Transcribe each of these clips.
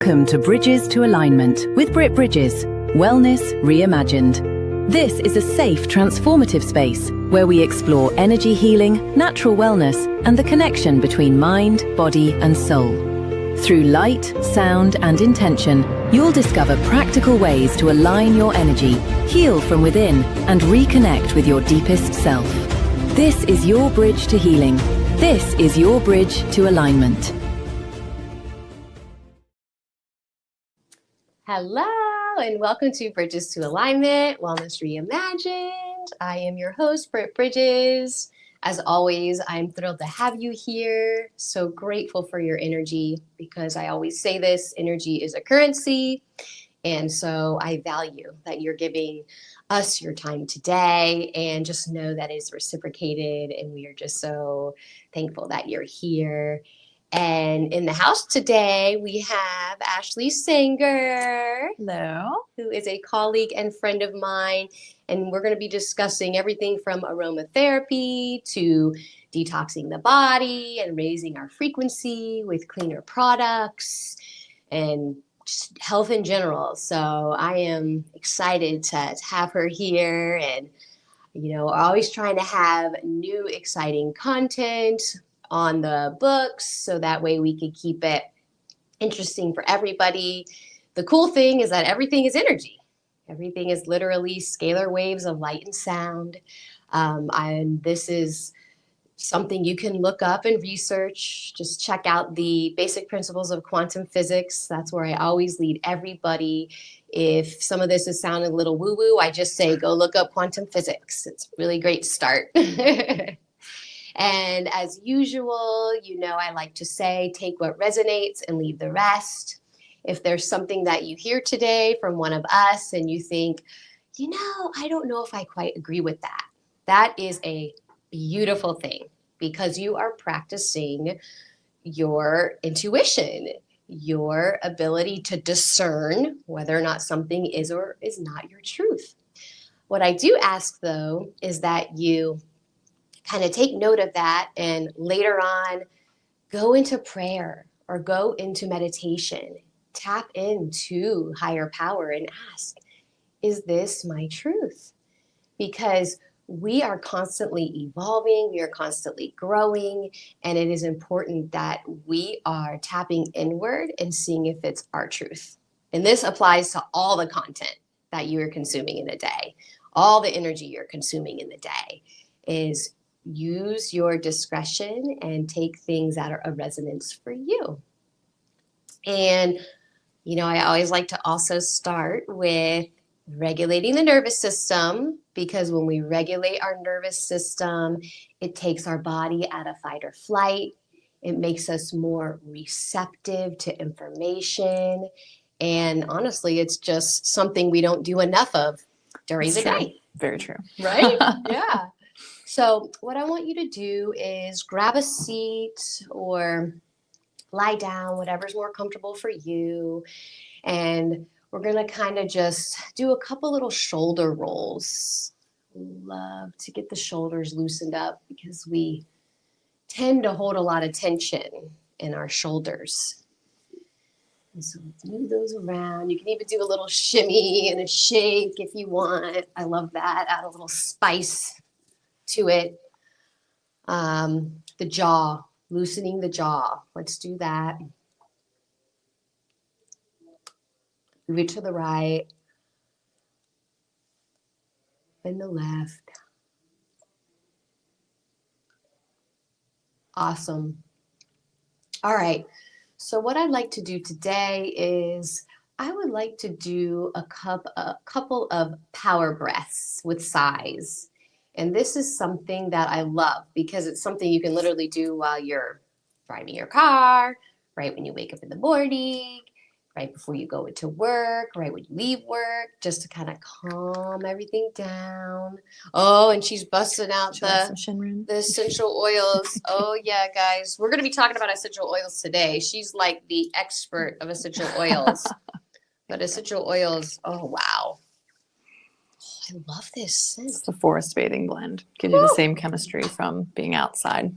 Welcome to Bridges to Alignment with Britt Bridges, Wellness Reimagined. This is a safe, transformative space where we explore energy healing, natural wellness, and the connection between mind, body, and soul. Through light, sound, and intention, you'll discover practical ways to align your energy, heal from within, and reconnect with your deepest self. This is your bridge to healing. This is your bridge to alignment. Hello, and welcome to Bridges to Alignment, Wellness Reimagined. I am your host, Britt Bridges. As always, I'm thrilled to have you here. So grateful for your energy because I always say this, energy is a currency. And so I value that you're giving us your time today, and just know that it's reciprocated, and we are just so thankful that you're here. And in the house today, we have Ashley Sanger. Hello. Who is a colleague and friend of mine. And we're going to be discussing everything from aromatherapy to detoxing the body and raising our frequency with cleaner products and just health in general. So I am excited to have her here, and, always trying to have new exciting content on the books so that way we can keep it interesting for everybody. The cool thing is that everything is energy. Everything is literally scalar waves of light and sound. And this is something you can look up and research. Just check out the basic principles of quantum physics. That's where I always lead everybody. If some of this is sounding a little woo-woo, I just say, go look up quantum physics. It's a really great start. And as usual, I like to say, take what resonates and leave the rest. If there's something that you hear today from one of us and you think, I don't know if I quite agree with that, that is a beautiful thing, because you are practicing your intuition, your ability to discern whether or not something is or is not your truth. What I do ask, though, is that you kind of take note of that, and later on go into prayer or go into meditation, tap into higher power and ask, is this my truth? Because we are constantly evolving, we are constantly growing, and it is important that we are tapping inward and seeing if it's our truth. And this applies to all the content that you are consuming in a day, all the energy you're consuming in the day. Is use your discretion and take things that are of resonance for you. And, I always like to also start with regulating the nervous system, because when we regulate our nervous system, it takes our body out of fight or flight. It makes us more receptive to information. And honestly, it's just something we don't do enough of during the day. Very true. Right? Yeah. So what I want you to do is grab a seat or lie down, whatever's more comfortable for you. And we're going to kind of just do a couple little shoulder rolls. Love to get the shoulders loosened up because we tend to hold a lot of tension in our shoulders. And so move those around. You can even do a little shimmy and a shake if you want. I love that. Add a little spice to it. The jaw, loosening the jaw. Let's do that. Move it to the right and the left. Awesome. All right. So what I'd like to do today is I would like to do a couple of power breaths with sighs. And this is something that I love because it's something you can literally do while you're driving your car, right when you wake up in the morning, right before you go into work, right when you leave work, just to kind of calm everything down. Oh, and she's busting out the essential oils. Oh, yeah, guys. We're going to be talking about essential oils today. She's like the expert of essential oils. But essential oils, oh, wow. I love this scent. It's the forest bathing blend. Gives you the same chemistry from being outside.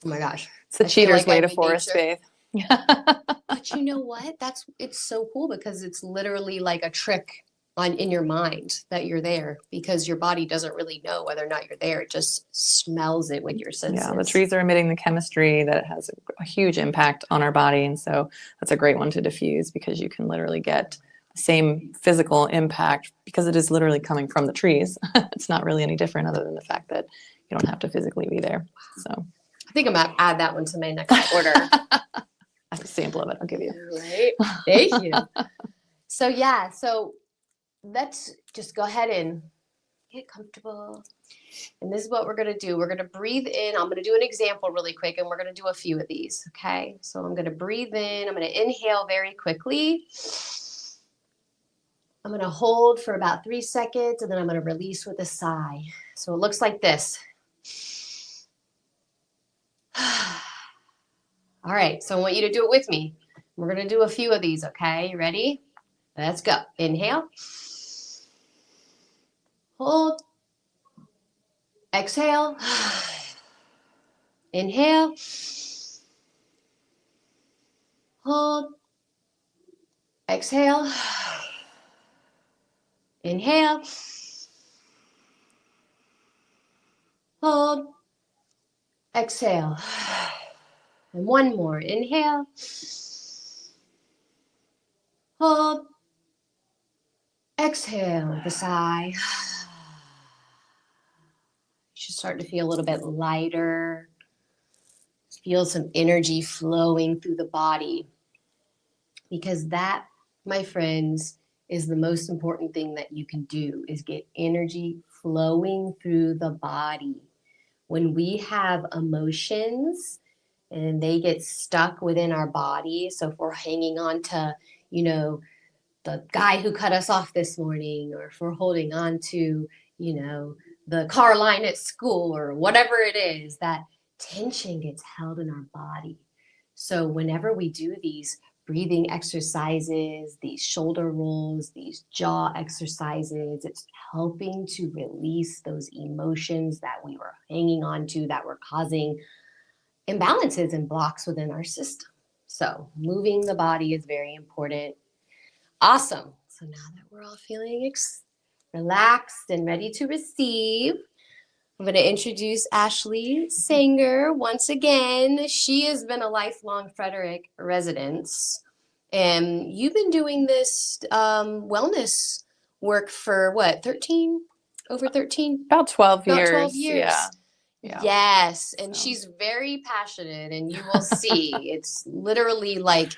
Oh my gosh. It's the cheater's way to forest bathe. But you know what? It's so cool because it's literally like a trick in your mind that you're there, because your body doesn't really know whether or not you're there. It just smells it with your senses. Yeah, the trees are emitting the chemistry that has a huge impact on our body. And so that's a great one to diffuse, because you can literally get the same physical impact because it is literally coming from the trees. It's not really any different other than the fact that you don't have to physically be there. So I think I'm going to add that one to my next order. I have a sample of it. I'll give you. Right. Thank you. So yeah, so let's just go ahead and get comfortable. And this is what we're going to do. We're going to breathe in. I'm going to do an example really quick, and we're going to do a few of these. Okay. So I'm going to breathe in. I'm going to inhale very quickly. I'm going to hold for about 3 seconds, and then I'm going to release with a sigh. So it looks like this. All right. So I want you to do it with me. We're going to do a few of these. Okay. You ready? Let's go. Inhale. Hold. Exhale. Inhale. Hold. Exhale. Inhale. Hold. Exhale. And one more. Inhale. Hold. Exhale with a sigh. You should start to feel a little bit lighter. Feel some energy flowing through the body. Because that, my friends, is the most important thing that you can do, is get energy flowing through the body. When we have emotions and they get stuck within our body, so if we're hanging on to, the guy who cut us off this morning, or if we're holding on to, the car line at school, or whatever it is, that tension gets held in our body. So whenever we do these breathing exercises, these shoulder rolls, these jaw exercises, it's helping to release those emotions that we were hanging on to, that were causing imbalances and blocks within our system. So moving the body is very important. Awesome. So now that we're all feeling relaxed and ready to receive, I'm going to introduce Ashley Sanger once again. She has been a lifelong Frederick resident, and you've been doing this wellness work for what, 13? Over 13? About 12 About years. 12 years. Yeah. Yes, and So. she's very passionate, and you will see it's literally like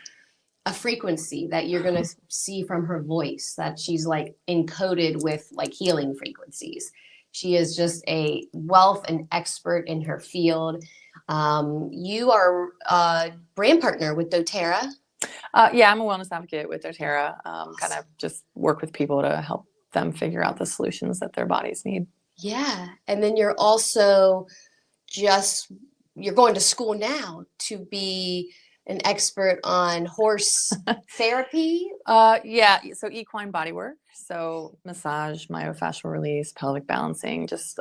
a frequency that you're going to see from her voice, that she's like encoded with like healing frequencies. She is just a wealth and expert in her field. You are a brand partner with doTERRA. Yeah, I'm a wellness advocate with doTERRA. Awesome. Kind of just work with people to help them figure out the solutions that their bodies need. Yeah. And then you're also you're going to school now to be an expert on horse therapy. Yeah. So equine bodywork. So massage, myofascial release, pelvic balancing, just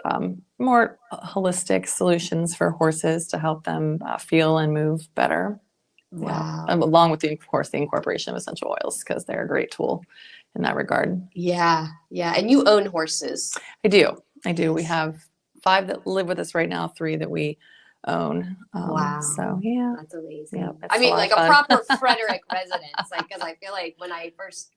more holistic solutions for horses to help them feel and move better. Wow. Yeah. Along with, of course, the incorporation of essential oils, because they're a great tool in that regard. Yeah. Yeah. And you own horses. I do. We have 5 that live with us right now, 3 that we own. Wow. So yeah. That's amazing. Yeah, I mean, like a proper Frederick residence, like, because I feel like when I first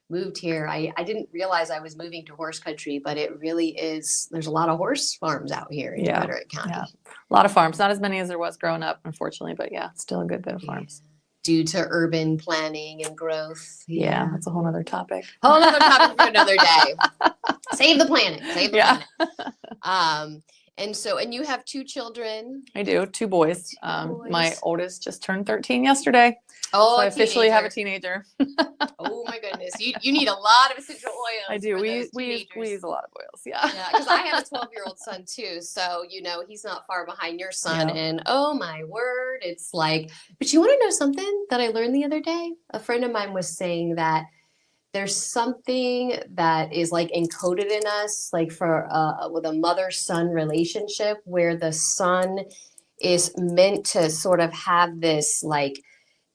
moved here, I didn't realize I was moving to horse country, but it really is. There's a lot of horse farms out here in Frederick County. Yeah. A lot of farms, not as many as there was growing up, unfortunately, but yeah, still a good bit of farms. Due to urban planning and growth. Yeah, that's a whole other topic. Whole other topic for another day. Save the planet. Save the planet. And you have 2 children. I do, 2 boys. My oldest just turned 13 yesterday. Oh, so I officially have a teenager. Oh my goodness. You need a lot of essential oils. I do. We use a lot of oils. Yeah. Yeah, because I have a 12-year-old son too. So, he's not far behind your son. Yep. And oh my word, it's like, but you want to know something that I learned the other day? A friend of mine was saying that there's something that is like encoded in us, like for with a mother-son relationship, where the son is meant to sort of have this like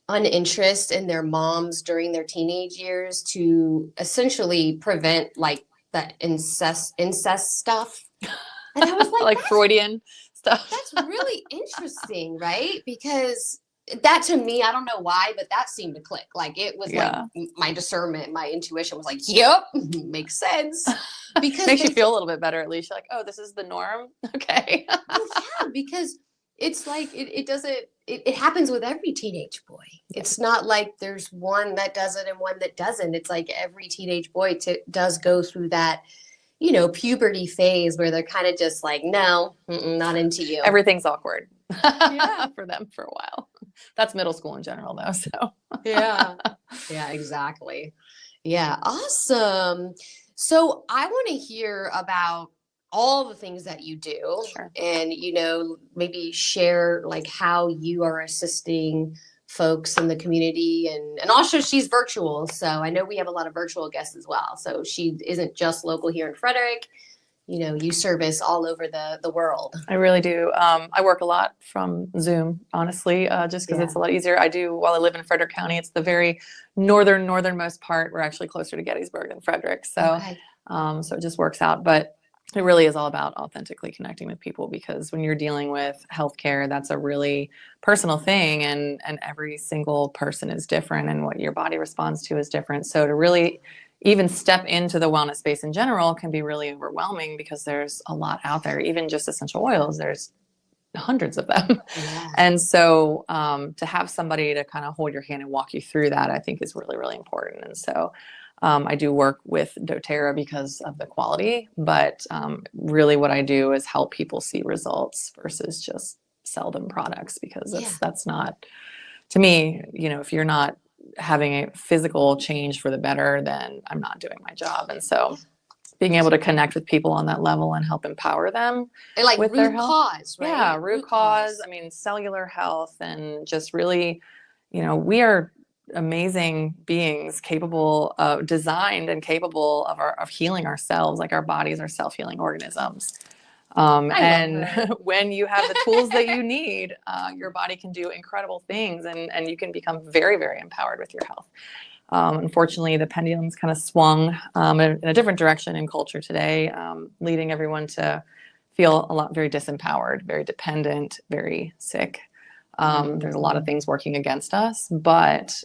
uninterest in their moms during their teenage years to essentially prevent like that incest stuff. And I was like, like Freudian stuff. that's really interesting, right? Because that to me, I don't know why, but that seemed to click. Like it was like my discernment, my intuition was like, yep, makes sense. Because makes you feel a little bit better at least. You're like, oh, this is the norm. Okay. well, yeah, because it's like it happens with every teenage boy. It's not like there's one that does it and one that doesn't. It's like every teenage boy does go through that, you know, puberty phase where they're kind of just like, no, not into you. Everything's awkward. Yeah. For them for a while. That's middle school in general though. So Yeah. Yeah, exactly. Yeah. Awesome. So I want to hear about all the things that you do. Sure. And, you know, maybe share like how you are assisting folks in the community, and also she's virtual. So I know we have a lot of virtual guests as well. So she isn't just local here in Frederick. You know, you service all over the world. I really do. I work a lot from Zoom, honestly, just because it's a lot easier. I do, while I live in Frederick County, it's the very northernmost part. We're actually closer to Gettysburg than Frederick. So, so it just works out. But it really is all about authentically connecting with people, because when you're dealing with healthcare, that's a really personal thing, and every single person is different, and what your body responds to is different. So to really even step into the wellness space in general can be really overwhelming, because there's a lot out there. Even just essential oils, there's hundreds of them. Yeah. And so to have somebody to kind of hold your hand and walk you through that, I think is really, really important. And so I do work with doTERRA because of the quality, but really what I do is help people see results versus just sell them products, because that's not, to me, you know, if you're not having a physical change for the better, then I'm not doing my job. And so being able to connect with people on that level and help empower them and like with root their health. cause, right? Yeah, root cause. I mean, cellular health, and just really, you know, we are amazing beings, capable of, designed and capable of healing ourselves. Like our bodies are self-healing organisms. And when you have the tools that you need, your body can do incredible things, and you can become very, very empowered with your health. Unfortunately, the pendulum's kind of swung in a different direction in culture today, leading everyone to feel very disempowered, very dependent, very sick. There's a lot of things working against us, but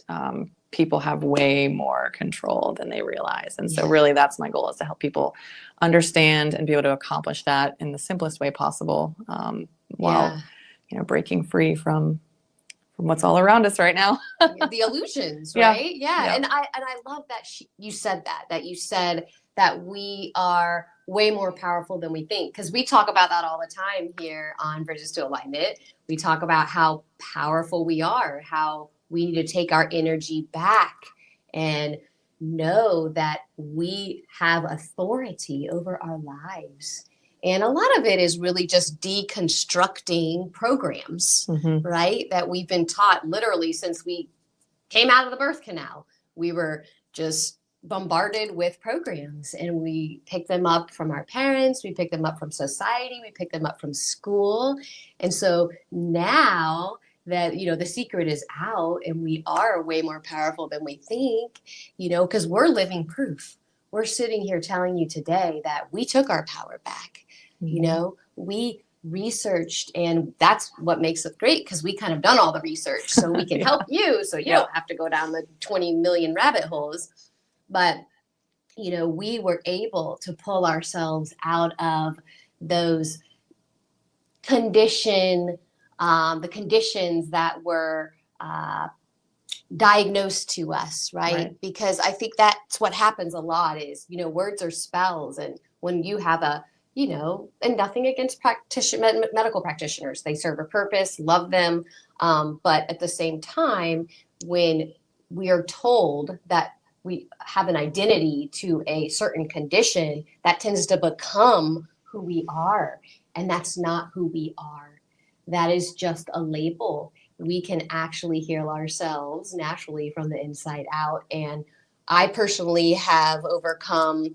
people have way more control than they realize. And so really that's my goal, is to help people understand and be able to accomplish that in the simplest way possible, while, you know, breaking free from what's all around us right now. The illusions, right? Yeah. And I love that you said that we are way more powerful than we think, because we talk about that all the time here on Bridges to Alignment. We talk about how powerful we are, how we need to take our energy back and know that we have authority over our lives. And a lot of it is really just deconstructing programs, right? That we've been taught literally since we came out of the birth canal. We were just bombarded with programs, and we pick them up from our parents, we pick them up from society, we pick them up from school. And so now that, you know, the secret is out and we are way more powerful than we think, you know, because we're living proof. We're sitting here telling you today that we took our power back. You know, we researched, and that's what makes it great, because we kind of done all the research, so we can help you, so you don't have to go down the 20 million rabbit holes. But, you know, we were able to pull ourselves out of those the conditions that were diagnosed to us, right? Because I think that's what happens a lot is, you know, words are spells. And when you have you know, and nothing against medical practitioners, they serve a purpose, love them. But at the same time, when we are told that we have an identity to a certain condition, that tends to become who we are. And that's not who we are. That is just a label. We can actually heal ourselves naturally from the inside out. And I personally have overcome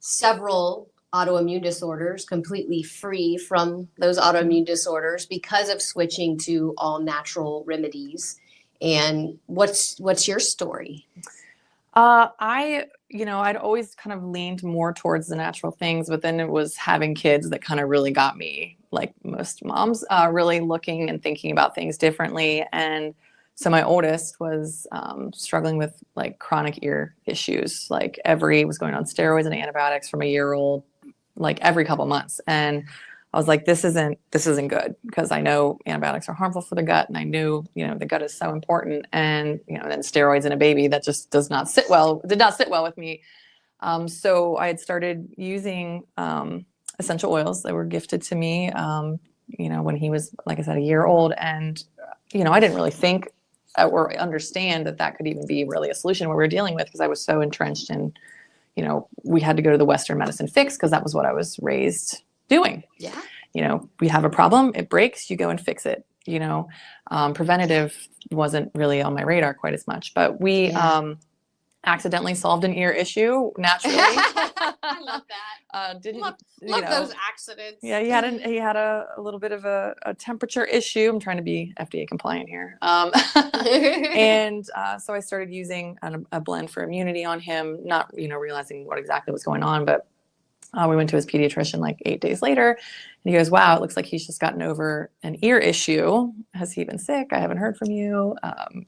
several autoimmune disorders, completely free from those autoimmune disorders because of switching to all natural remedies. And what's your story? I'd always kind of leaned more towards the natural things, but then it was having kids that kind of really got me, like most moms, really looking and thinking about things differently. And so my oldest was struggling with like chronic ear issues, was going on steroids and antibiotics from a year old, like every couple months. And I was like, this isn't good, because I know antibiotics are harmful for the gut, and I knew, the gut is so important. And, then steroids in a baby, that just did not sit well with me. So I had started using essential oils that were gifted to me, when he was, like I said, a year old. And, I didn't really think or understand that could even be really a solution what we were dealing with, because I was so entrenched in, we had to go to the Western medicine fix, because that was what I was raised doing. Yeah. We have a problem, it breaks, you go and fix it. Preventative wasn't really on my radar quite as much, but we accidentally solved an ear issue naturally. I love that. Didn't love those accidents. Yeah, he had a little bit of a temperature issue. I'm trying to be FDA compliant here. And so I started using a blend for immunity on him, not realizing what exactly was going on, but we went to his pediatrician like 8 days later, and he goes, wow, it looks like he's just gotten over an ear issue. Has he been sick? I haven't heard from you. And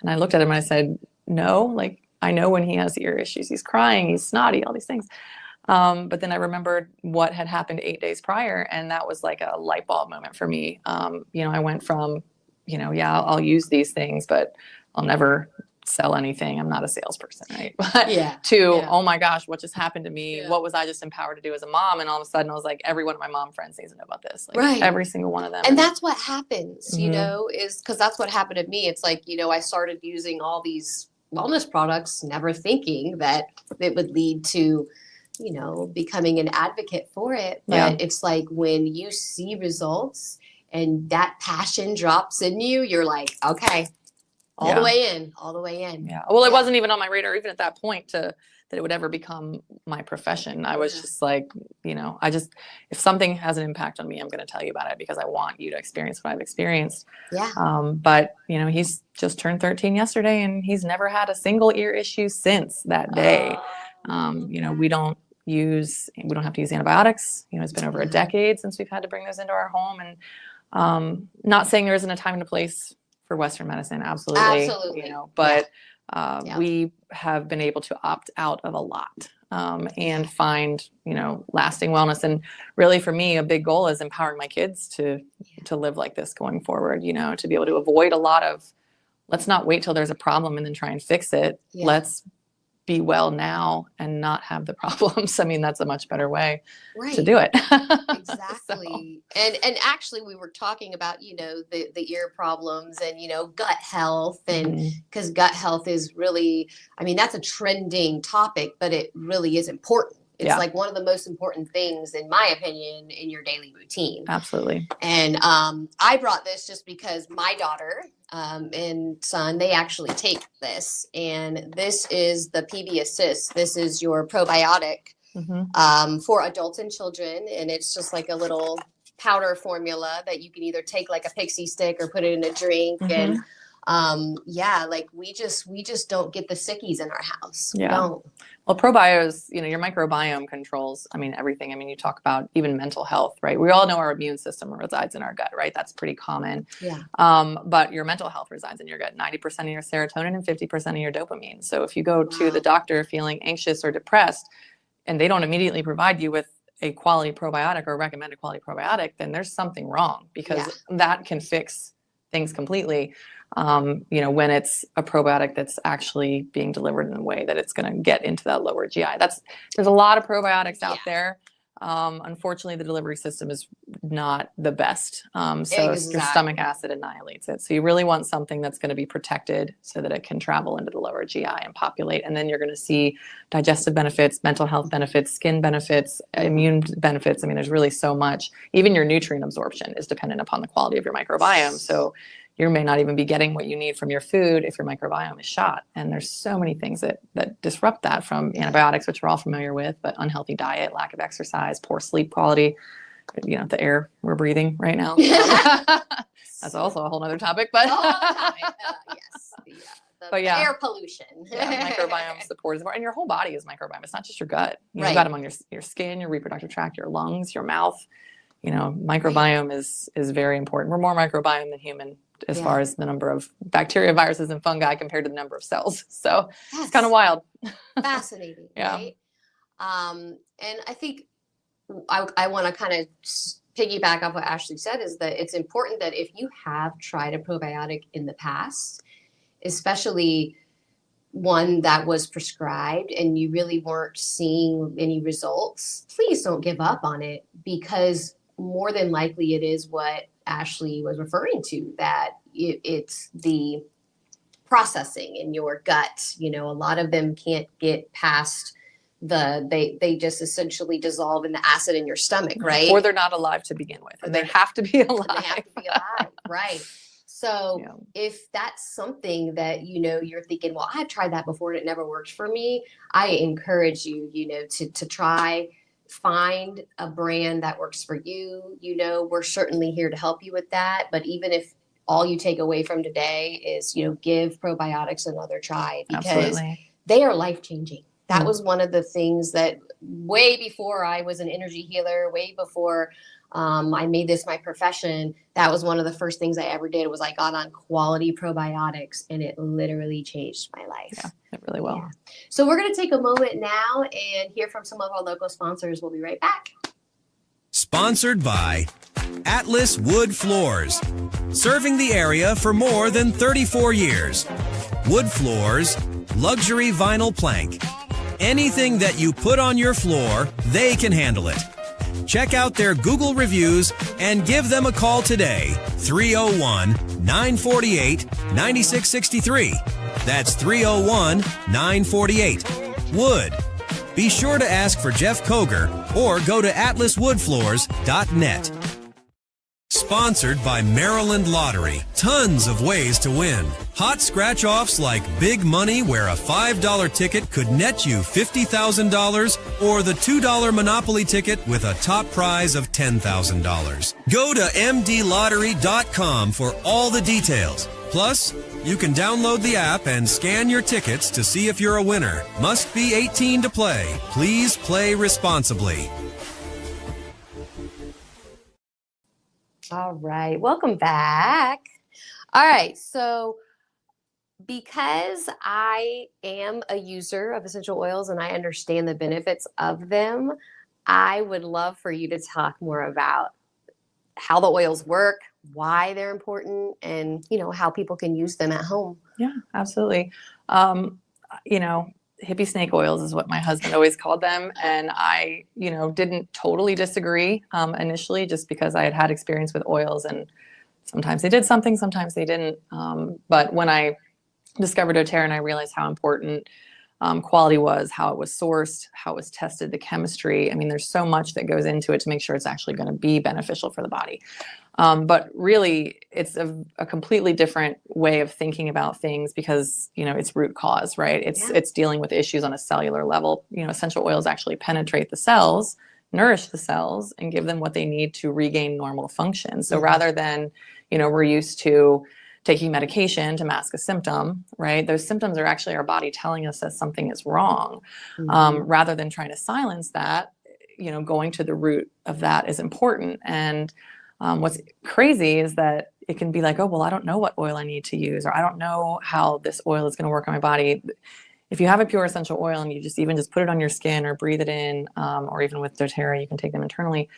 I looked at him and I said, no, like I know when he has ear issues, he's crying, he's snotty, all these things. But then I remembered what had happened 8 days prior, and that was like a light bulb moment for me. I went from, I'll use these things, but I'll never sell anything. I'm not a salesperson, right? But oh my gosh, what just happened to me? Yeah. What was I just empowered to do as a mom? And all of a sudden I was like, every one of my mom friends needs to know about this. Like, right. Every single one of them. And that's what happens, is because that's what happened to me. It's like, I started using all these wellness products, never thinking that it would lead to, becoming an advocate for it. But it's like when you see results and that passion drops in you, you're like, okay, all the way in. Yeah. Well, it wasn't even on my radar, even at that point, that it would ever become my profession. I was just like, if something has an impact on me, I'm going to tell you about it, because I want you to experience what I've experienced. Yeah. But he's just turned 13 yesterday, and he's never had a single ear issue since that day. We don't have to use antibiotics. It's been over a decade since we've had to bring those into our home. And not saying there isn't a time and a place for Western medicine. Absolutely. But we have been able to opt out of a lot and find, lasting wellness. And really for me, a big goal is empowering my kids to live like this going forward, to be able to avoid a lot of, let's not wait till there's a problem and then try and fix it. Yeah. Let's be well now and not have the problems. I mean, that's a much better way to do it. Exactly. So. And actually we were talking about, the ear problems and, gut health, and because gut health is really, that's a trending topic, but it really is important. It's like one of the most important things, in my opinion, in your daily routine. Absolutely. And I brought this just because my daughter and son, they actually take this. And this is the PB Assist. This is your probiotic for adults and children. And it's just like a little powder formula that you can either take like a pixie stick or put it in a drink. And we just don't get the sickies in our house. We don't. Well, probiotics, your microbiome controls, everything. You talk about even mental health, right? We all know our immune system resides in our gut, right? That's pretty common. Yeah. But your mental health resides in your gut, 90% of your serotonin and 50% of your dopamine. So if you go to the doctor feeling anxious or depressed, and they don't immediately provide you with a quality probiotic or recommend a quality probiotic, then there's something wrong, because that can fix things completely. When it's a probiotic that's actually being delivered in a way that it's going to get into that lower GI. There's a lot of probiotics out there. Unfortunately, the delivery system is not the best. So your stomach acid annihilates it. So you really want something that's going to be protected so that it can travel into the lower GI and populate. And then you're going to see digestive benefits, mental health benefits, skin benefits, immune benefits. There's really so much. Even your nutrient absorption is dependent upon the quality of your microbiome. So you may not even be getting what you need from your food if your microbiome is shot. And there's so many things that disrupt that, from antibiotics, which we're all familiar with, but unhealthy diet, lack of exercise, poor sleep quality, the air we're breathing right now. That's also a whole nother topic, but Yes. But The air pollution. Microbiome support is more, and your whole body is microbiome. It's not just your gut. You've Right. got them on your skin, your reproductive tract, your lungs, your mouth. Microbiome is very important. We're more microbiome than human as far as the number of bacteria, viruses, and fungi compared to the number of cells. So it's kind of wild. Fascinating, Yeah. right? And I think I want to kind of piggyback off what Ashley said, is that it's important that if you have tried a probiotic in the past, especially one that was prescribed and you really weren't seeing any results, please don't give up on it, because more than likely it is what Ashley was referring to, that it's the processing in your gut. A lot of them can't get past they just essentially dissolve in the acid in your stomach, right? Or they're not alive to begin with. And they have to be alive. They have to be alive, right? So if that's something that, you're thinking, well, I've tried that before and it never worked for me, I encourage you, to try, find a brand that works for you. We're certainly here to help you with that. But even if all you take away from today is, give probiotics another try, because they are life-changing. That was one of the things that way before I was an energy healer, way before I made this my profession, that was one of the first things I ever did, was I got on quality probiotics, and it literally changed my life. Yeah, it really will. Yeah. So we're going to take a moment now and hear from some of our local sponsors. We'll be right back. Sponsored by Atlas Wood Floors, serving the area for more than 34 years. Wood floors, luxury vinyl plank. Anything that you put on your floor, they can handle it. Check out their Google reviews and give them a call today. 301-948-9663. That's 301-948. Wood. Be sure to ask for Jeff Koger or go to atlaswoodfloors.net. Sponsored by Maryland Lottery. Tons of ways to win. Hot scratch-offs like Big Money, where a $5 ticket could net you $50,000, or the $2 Monopoly ticket with a top prize of $10,000. Go to mdlottery.com for all the details. Plus, you can download the app and scan your tickets to see if you're a winner. Must be 18 to play. Please play responsibly. All right. Welcome back. All right. So because I am a user of essential oils and I understand the benefits of them, I would love for you to talk more about how the oils work, why they're important, and, how people can use them at home. Yeah, absolutely. Hippie snake oils is what my husband always called them. And I, didn't totally disagree initially, just because I had experience with oils, and sometimes they did something, sometimes they didn't. But when I discovered doTERRA and I realized how important quality was, how it was sourced, how it was tested, the chemistry. I mean, there's so much that goes into it to make sure it's actually going to be beneficial for the body. But really, it's a completely different way of thinking about things, because, it's root cause, right? It's dealing with issues on a cellular level. Essential oils actually penetrate the cells, nourish the cells, and give them what they need to regain normal function. So rather than, we're used to taking medication to mask a symptom, right? Those symptoms are actually our body telling us that something is wrong. Rather than trying to silence that, going to the root of that is important. And what's crazy is that it can be like, oh, well, I don't know what oil I need to use, or I don't know how this oil is going to work on my body. If you have a pure essential oil and you just put it on your skin or breathe it in, or even with doTERRA, you can take them internally,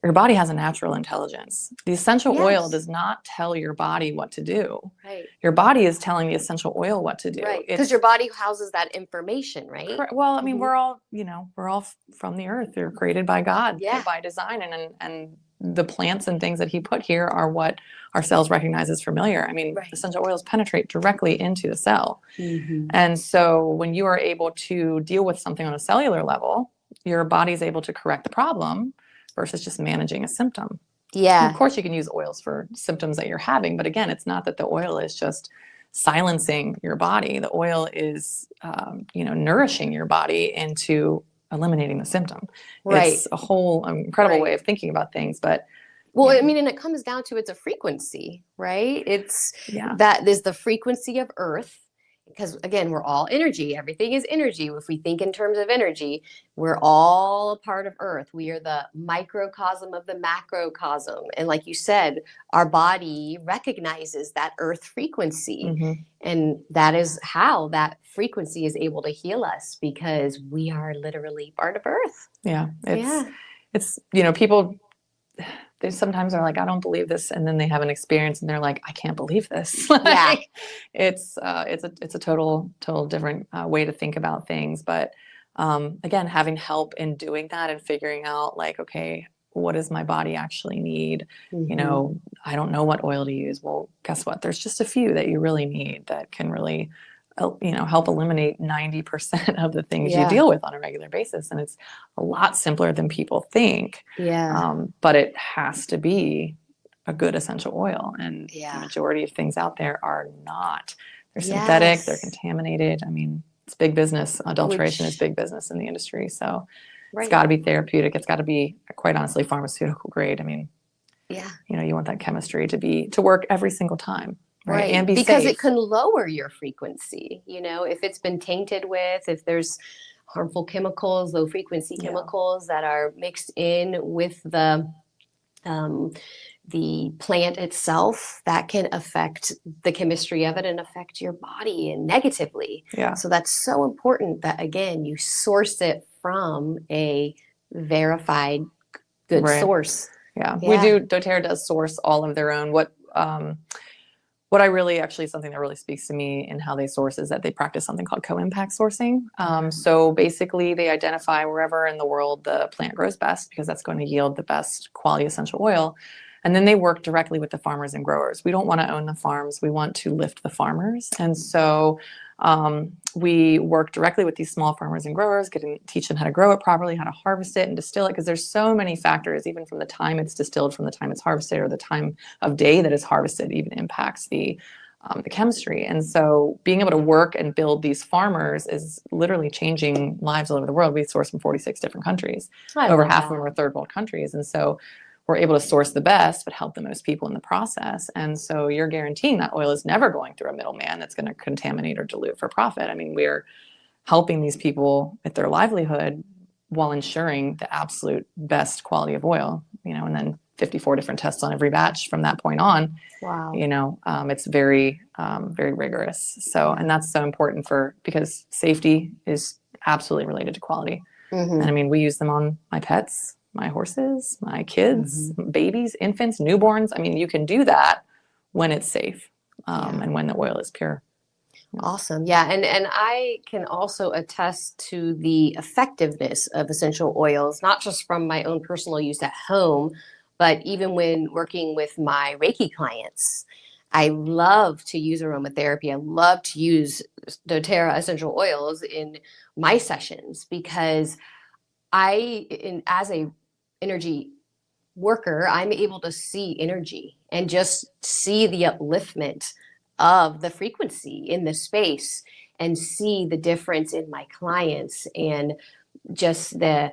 your body has a natural intelligence. The essential oil does not tell your body what to do. Right. Your body is telling the essential oil what to do. Right. Because your body houses that information, right? Well, I mean, we're all from the earth. They're created by God, by design, and the plants and things that he put here are what our cells recognize as familiar. I mean, essential oils penetrate directly into the cell. And so when you are able to deal with something on a cellular level, your body's able to correct the problem versus just managing a symptom. Yeah. And of course, you can use oils for symptoms that you're having, but again, it's not that the oil is just silencing your body. The oil is, nourishing your body into eliminating the symptom. Right. It's a whole incredible way of thinking about things. But Well, I mean, and it comes down to it's a frequency, right? It's Yeah. that is the frequency of Earth. Because again, we're all energy. Everything is energy. If we think in terms of energy, we're all a part of Earth. We are the microcosm of the macrocosm. And like you said, our body recognizes that Earth frequency. Mm-hmm. And that is how that frequency is able to heal us, because we are literally part of Earth. Yeah. Yeah. It's, people, they sometimes are like, I don't believe this. And then they have an experience and they're like, I can't believe this. Yeah. It's a total different way to think about things. But again, having help in doing that and figuring out like, okay, what does my body actually need? Mm-hmm. I don't know what oil to use. Well, guess what? There's just a few that you really need that can really help eliminate 90% of the things you deal with on a regular basis. And it's a lot simpler than people think. Yeah. But it has to be a good essential oil. And the majority of things out there are not. They're synthetic, they're contaminated. I mean, it's big business. Adulteration is big business in the industry. So it's got to be therapeutic. It's got to be, quite honestly, pharmaceutical grade. I mean, you want that chemistry to work every single time. Right. And be because safe. It can lower your frequency, if it's been tainted with, if there's harmful chemicals, low frequency chemicals that are mixed in with the plant itself, that can affect the chemistry of it and affect your body and negatively. Yeah. So that's so important that, again, you source it from a verified good source. Yeah. We do. doTERRA does source all of their own. What I really actually, something that really speaks to me in how they source is that they practice something called co-impact sourcing. So basically they identify wherever in the world the plant grows best, because that's going to yield the best quality essential oil. And then they work directly with the farmers and growers. We don't want to own the farms. We want to lift the farmers. And so we work directly with these small farmers and growers, teach them how to grow it properly, how to harvest it and distill it, because there's so many factors, even from the time it's distilled, from the time it's harvested, or the time of day that it's harvested, even impacts the chemistry. And so being able to work and build these farmers is literally changing lives all over the world. We source from 46 different countries. Over half of them are third world countries. And so we're able to source the best, but help the most people in the process. And so you're guaranteeing that oil is never going through a middleman that's going to contaminate or dilute for profit. I mean, we're helping these people with their livelihood while ensuring the absolute best quality of oil, and then 54 different tests on every batch from that point on. Wow. It's very, very rigorous. So, and that's so important because safety is absolutely related to quality. Mm-hmm. And I mean, we use them on my pets, my horses, my kids, babies, infants, newborns. I mean, you can do that when it's safe and when the oil is pure. Awesome. Yeah. And I can also attest to the effectiveness of essential oils, not just from my own personal use at home, but even when working with my Reiki clients. I love to use aromatherapy. I love to use doTERRA essential oils in my sessions, because as a energy worker, I'm able to see energy and just see the upliftment of the frequency in the space, and see the difference in my clients, and just the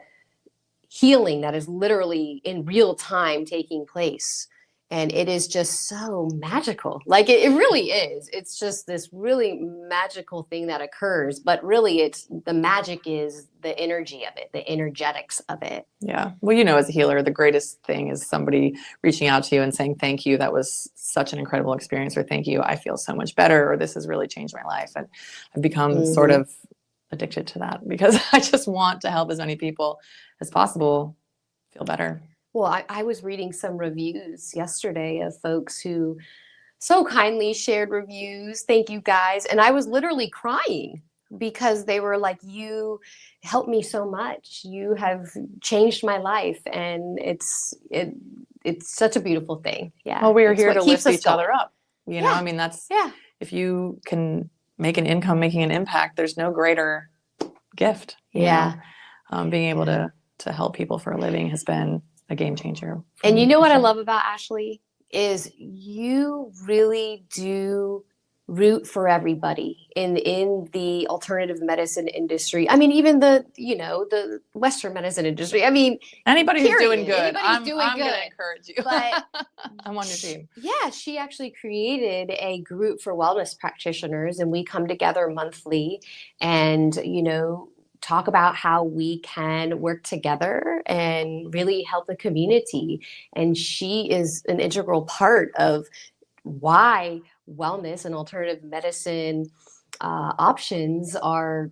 healing that is literally in real time taking place. And it is just so magical. Like it really is. It's just this really magical thing that occurs. But really, the magic is the energy of it, the energetics of it. Yeah. Well, as a healer, the greatest thing is somebody reaching out to you and saying, thank you. That was such an incredible experience. Or thank you. I feel so much better. Or this has really changed my life. And I've become sort of addicted to that, because I just want to help as many people as possible feel better. Well, I was reading some reviews yesterday of folks who so kindly shared reviews. Thank you, guys. And I was literally crying, because they were like, you helped me so much. You have changed my life. And it's such a beautiful thing. Yeah. Well, we are here to lift each other up. I mean, that's, if you can make an income, making an impact, there's no greater gift. Being able to help people for a living has been a game changer. And you know what I love about Ashley is you really do route for everybody in the alternative medicine industry. I mean, even the Western medicine industry. I mean, anybody who's doing period. good, Anybody's doing I'm good. going to encourage you. But I'm on your team. yeah, she actually created a group for wellness practitioners, and we come together monthly and, talk about how we can work together and really help the community. And she is an integral part of why wellness and alternative medicine options are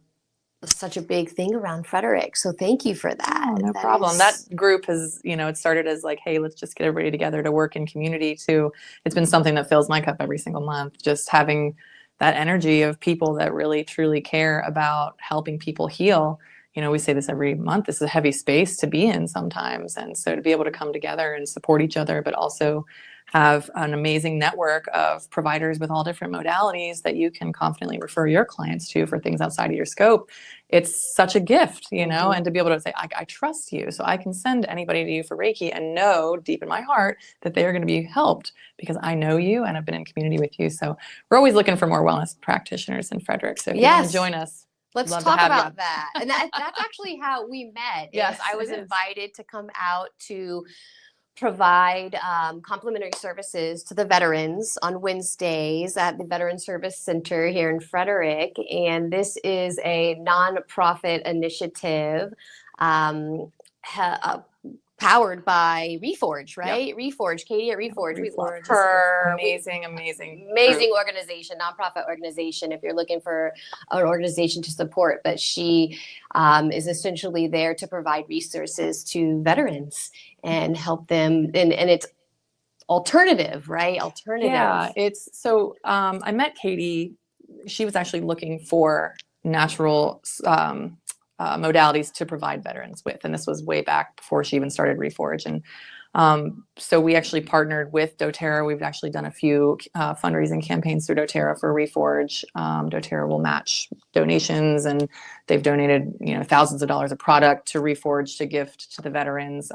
such a big thing around Frederick. So thank you for that. Oh, no That problem. is- That group has, it started as like, hey, let's just get everybody together to work in community too. It's been something that fills my cup every single month, just having that energy of people that really truly care about helping people heal. We say this every month, this is a heavy space to be in sometimes. And so to be able to come together and support each other, but also have an amazing network of providers with all different modalities that you can confidently refer your clients to for things outside of your scope. It's such a gift, Mm-hmm. and to be able to say, I trust you, so I can send anybody to you for Reiki and know deep in my heart that they are going to be helped because I know you and I've been in community with you. So we're always looking for more wellness practitioners in Frederick. So if you want to join us, let's love to talk have about you. that. And that's actually how we met. Yes, I was it is. invited to come out to provide complimentary services to the veterans on Wednesdays at the Veteran Service Center here in Frederick. And this is a nonprofit initiative powered by Reforge, right? Yep. Reforge, Katie at Reforge. We love her. Amazing group. Organization, nonprofit organization, if you're looking for an organization to support. But she is essentially there to provide resources to veterans and help them. And it's alternative, right? Alternative. Yeah, it's so I met Katie. She was actually looking for natural modalities to provide veterans with. And this was way back before she even started Reforge. And so we actually partnered with doTERRA. We've actually done a few fundraising campaigns through doTERRA for Reforge. doTERRA will match donations, and they've donated thousands of dollars of product to Reforge to gift to the veterans.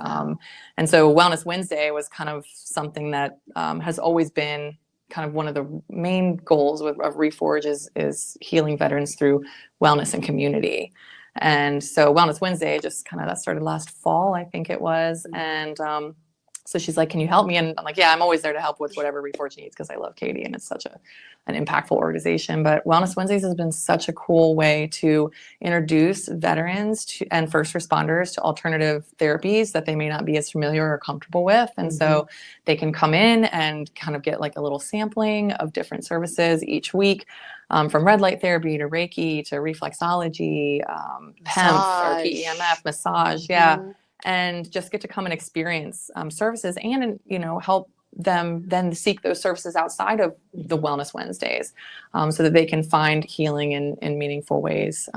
And so Wellness Wednesday was kind of something that has always been kind of one of the main goals of Reforge is healing veterans through wellness and community. And so Wellness Wednesday just kind of, that started last fall, I think it was. And so she's like, can you help me? And I'm like, yeah, I'm always there to help with whatever Reforge needs because I love Katie and it's such an impactful organization. But Wellness Wednesdays has been such a cool way to introduce veterans and first responders to alternative therapies that they may not be as familiar or comfortable with. And so they can come in and kind of get like a little sampling of different services each week. From red light therapy to Reiki to reflexology, PEMF or PEMF, massage, and just get to come and experience services and help them then seek those services outside of the Wellness Wednesdays, so that they can find healing in meaningful ways.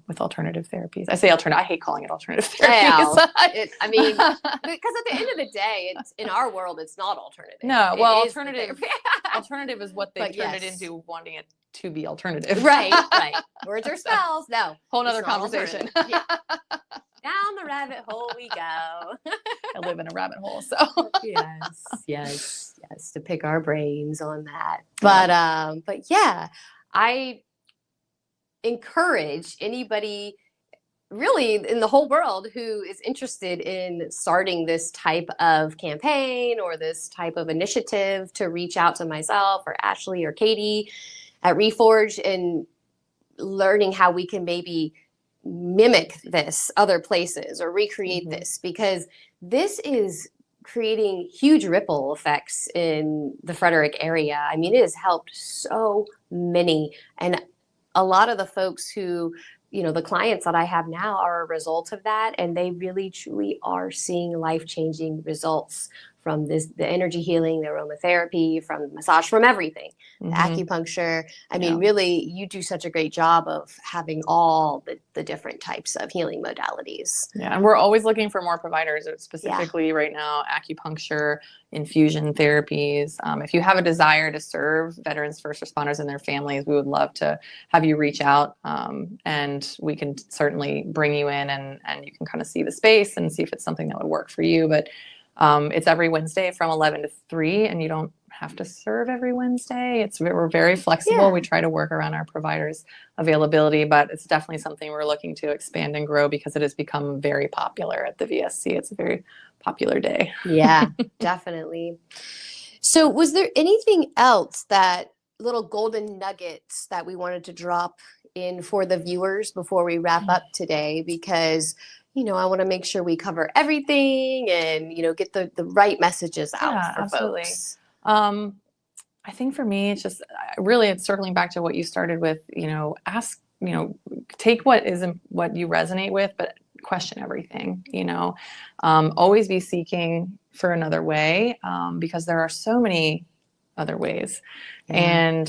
With alternative therapies. I say alternative. I hate calling it alternative therapies. Because at the end of the day, it's in our world, it's not alternative. No, well, alternative is what they turned it into, wanting it to be alternative. Right. Words or spells. No. Whole nother conversation. Down the rabbit hole we go. I live in a rabbit hole, so yes, to pick our brains on that. But yeah, I encourage anybody really in the whole world who is interested in starting this type of campaign or this type of initiative to reach out to myself or Ashley or Katie at Reforge and learning how we can maybe mimic this other places or recreate this, because this is creating huge ripple effects in the Frederick area. I mean, it has helped so many. And a lot of the folks who, the clients that I have now are a result of that. And they really, truly are seeing life-changing results from the energy healing, the aromatherapy, from massage, from everything, the acupuncture. I mean, really, you do such a great job of having all the different types of healing modalities. Yeah, and we're always looking for more providers, specifically right now, acupuncture, infusion therapies. If you have a desire to serve veterans, first responders, and their families, we would love to have you reach out, and we can certainly bring you in and you can kind of see the space and see if it's something that would work for you. But it's every Wednesday from 11 to 3, and you don't have to serve every Wednesday. We're very flexible. Yeah. We try to work around our providers' availability, but it's definitely something we're looking to expand and grow because it has become very popular at the VSC. It's a very popular day. Yeah, definitely. So was there anything else, that little golden nuggets that we wanted to drop in for the viewers before we wrap up today? Because, I want to make sure we cover everything and, get the right messages out for absolutely. folks. I think for me, it's just really, it's circling back to what you started with, ask, take what you resonate with, but question everything, always be seeking for another way, because there are so many other ways. And,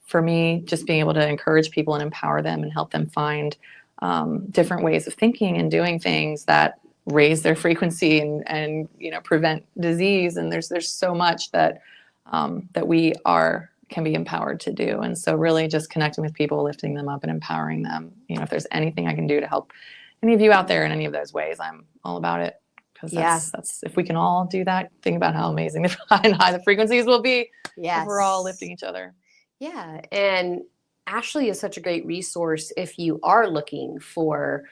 for me, just being able to encourage people and empower them and help them find different ways of thinking and doing things that raise their frequency and prevent disease. And there's so much that we can be empowered to do. And so really just connecting with people, lifting them up and empowering them. If there's anything I can do to help any of you out there in any of those ways, I'm all about it. Because that's if we can all do that, think about how amazing and high the frequencies will be if we're all lifting each other. Yeah. And Ashley is such a great resource if you are looking for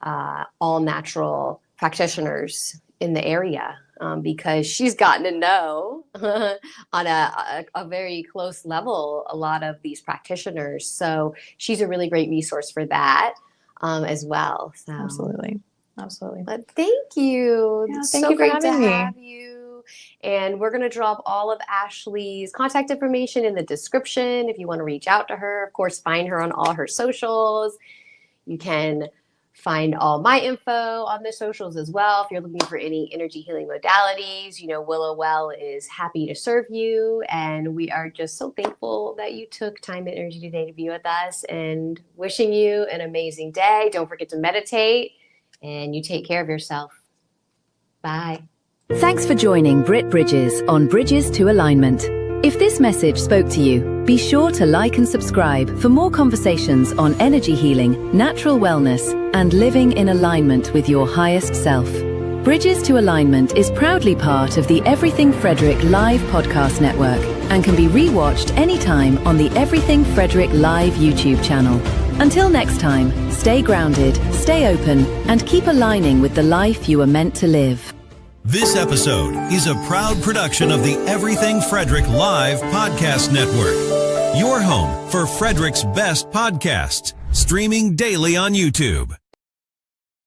all natural practitioners in the area, because she's gotten to know on a very close level a lot of these practitioners. So she's a really great resource for that as well. So. Absolutely. But thank you. Yeah, It's thank so you for great to having me. have you. And we're going to drop all of Ashley's contact information in the description if you want to reach out to her. Of course, find her on all her socials. You can find all my info on the socials as well. If you're looking for any energy healing modalities, Willow Well is happy to serve you. And we are just so thankful that you took time and energy today to be with us, and wishing you an amazing day. Don't forget to meditate, and you take care of yourself. Bye. Thanks for joining Britt Bridges on Bridges to Alignment. If this message spoke to you, be sure to like and subscribe for more conversations on energy healing, natural wellness, and living in alignment with your highest self. Bridges to Alignment is proudly part of the Everything Frederick Live podcast network and can be rewatched anytime on the Everything Frederick Live YouTube channel. Until next time, stay grounded, stay open, and keep aligning with the life you are meant to live. This episode is a proud production of the Everything Frederick Live podcast network. Your home for Frederick's best podcasts, streaming daily on YouTube.